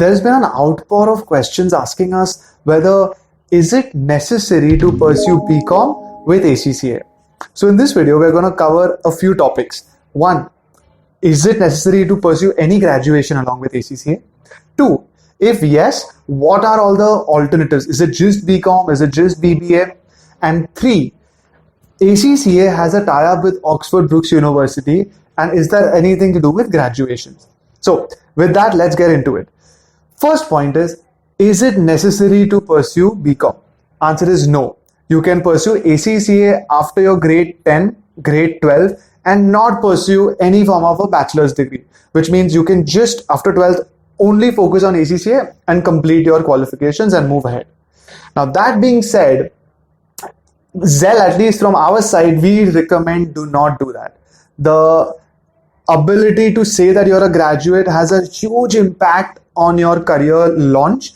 There's been an outpour of questions asking us whether is it necessary to pursue BCom with ACCA. So in this video, we're going to cover a few topics. One, is it necessary to pursue any graduation along with ACCA? Two, if yes, what are all the alternatives? Is it just BCom? Is it just BBA? And three, ACCA has a tie-up with Oxford Brookes University, and is there anything to do with graduations? So with that, let's get into it. First point is it necessary to pursue BCom? Answer is no. You can pursue ACCA after your grade 10, grade 12 and not pursue any form of a bachelor's degree, which means you can just after 12th only focus on ACCA and complete your qualifications and move ahead. Now that being said, Zell, at least from our side, we recommend do not do that. The ability to say that you're a graduate has a huge impact on your career launch.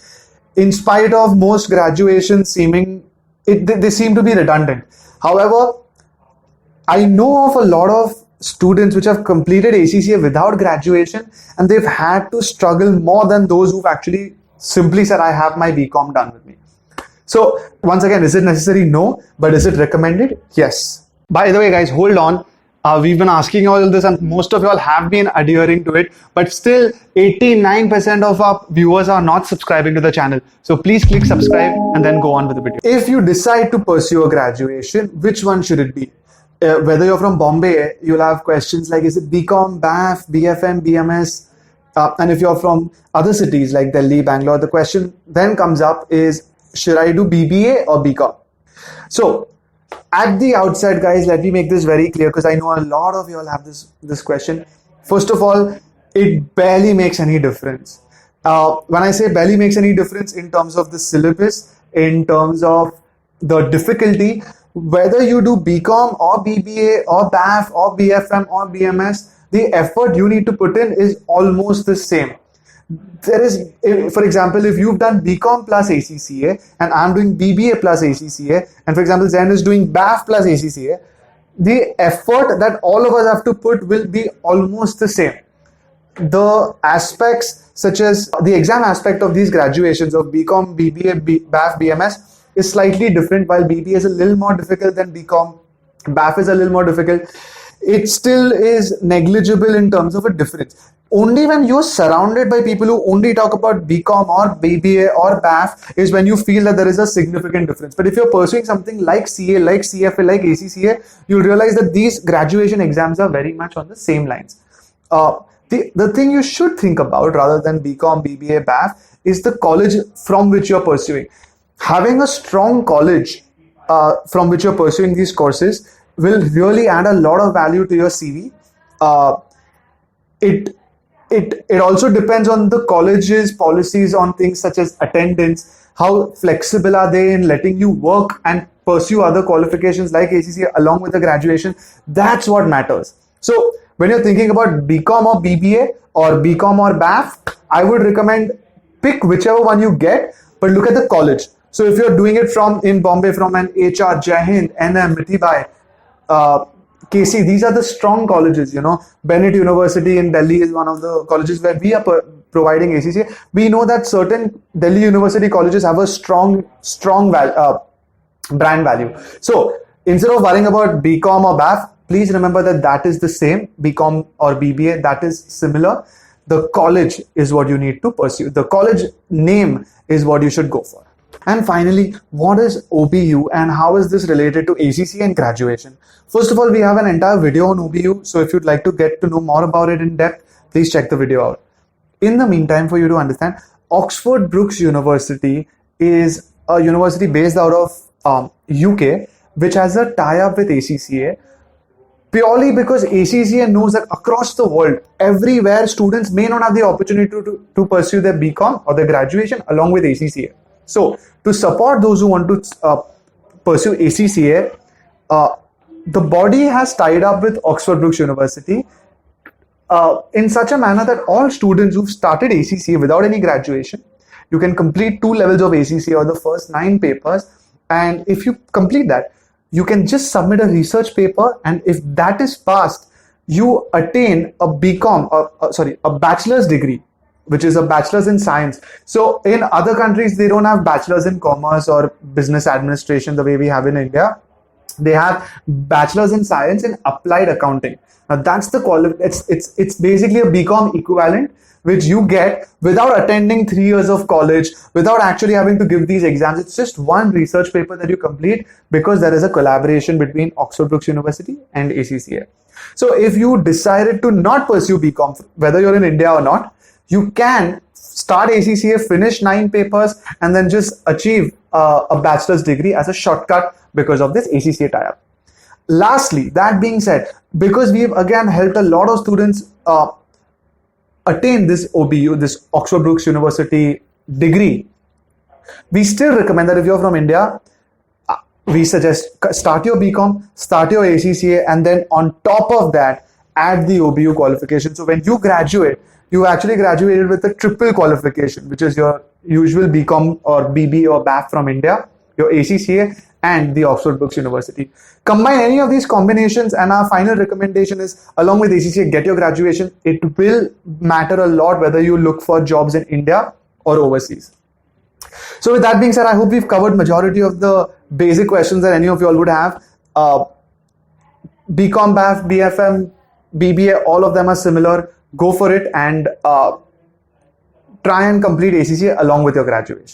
In spite of most graduations they seem to be redundant. However, I know of a lot of students which have completed ACCA without graduation and they've had to struggle more than those who've actually simply said, I have my BCom done with me. So once again, is it necessary? No. But is it recommended? Yes. By the way, guys, hold on. We've been asking all this and most of you all have been adhering to it, but still 89% of our viewers are not subscribing to the channel. So please click subscribe and then go on with the video. If you decide to pursue a graduation, which one should it be? Whether you're from Bombay, you'll have questions like, is it BCom, BAF, BFM, BMS? And if you're from other cities like Delhi, Bangalore, the question then comes up is, should I do BBA or BCom? So at the outset, guys, let me make this very clear because I know a lot of you all have this question. First of all, it barely makes any difference. When I say barely makes any difference in terms of the syllabus, in terms of the difficulty, whether you do BCom or BBA or BAF or BFM or BMS, the effort you need to put in is almost the same. There is, for example, if you've done BCom plus ACCA and I'm doing BBA plus ACCA, and for example, Zen is doing BAF plus ACCA, the effort that all of us have to put will be almost the same. The aspects such as the exam aspect of these graduations of BCom, BBA, BAF, BMS is slightly different. While BBA is a little more difficult than BCom, BAF is a little more difficult. It still is negligible in terms of a difference. Only when you're surrounded by people who only talk about BCom or BBA or BAF is when you feel that there is a significant difference. But if you're pursuing something like CA, like CFA, like ACCA, you'll realize that these graduation exams are very much on the same lines. The thing you should think about rather than BCom, BBA, BAF is the college from which you're pursuing. Having a strong college from which you're pursuing these courses will really add a lot of value to your CV. It also depends on the college's policies on things such as attendance. How flexible are they in letting you work and pursue other qualifications like ACCA along with the graduation? That's what matters. So when you're thinking about BCom or BBA or BCom or BAF, I would recommend pick whichever one you get, but look at the college. So if you're doing it in Bombay from an HR, Hind, NM, Mithibai, KC, these are the strong colleges, Bennett University in Delhi is one of the colleges where we are providing ACCA. We know that certain Delhi University colleges have a strong brand value. So instead of worrying about BCom or BAF, please remember that is the same, BCom or BBA, that is similar. The college is what you need to pursue. The college name is what you should go for. And finally, what is OBU and how is this related to ACCA and graduation? First of all, we have an entire video on OBU. So if you'd like to get to know more about it in depth, please check the video out. In the meantime, for you to understand, Oxford Brookes University is a university based out of UK, which has a tie-up with ACCA. Purely because ACCA knows that across the world, everywhere students may not have the opportunity to pursue their BCom or their graduation along with ACCA. So to support those who want to pursue ACCA, the body has tied up with Oxford Brookes University in such a manner that all students who've started ACCA without any graduation, you can complete 2 levels of ACCA or the first 9 papers. And if you complete that, you can just submit a research paper. And if that is passed, you attain a BCom, a bachelor's degree which is a bachelor's in science. So in other countries, they don't have bachelor's in commerce or business administration the way we have in India. They have bachelor's in science in applied accounting. Now that's the it's basically a BCom equivalent, which you get without attending 3 years of college, without actually having to give these exams. It's just one research paper that you complete because there is a collaboration between Oxford Brookes University and ACCA. So if you decided to not pursue BCom, whether you're in India or not, you can start ACCA, finish 9 papers, and then just achieve a bachelor's degree as a shortcut because of this ACCA tie-up. Lastly, that being said, because we've again helped a lot of students attain this OBU, this Oxford Brookes University degree, we still recommend that if you're from India, we suggest start your BCom, start your ACCA, and then on top of that, add the OBU qualification. So when you graduate, you actually graduated with a triple qualification, which is your usual BCom or BBA or BAF from India, your ACCA, and the Oxford Brookes University. Combine any of these combinations, and our final recommendation is, along with ACCA, get your graduation. It will matter a lot whether you look for jobs in India or overseas. So with that being said, I hope we've covered majority of the basic questions that any of you all would have. BCom, BAF, BFM, BBA, all of them are similar. Go for it and try and complete ACCA along with your graduation.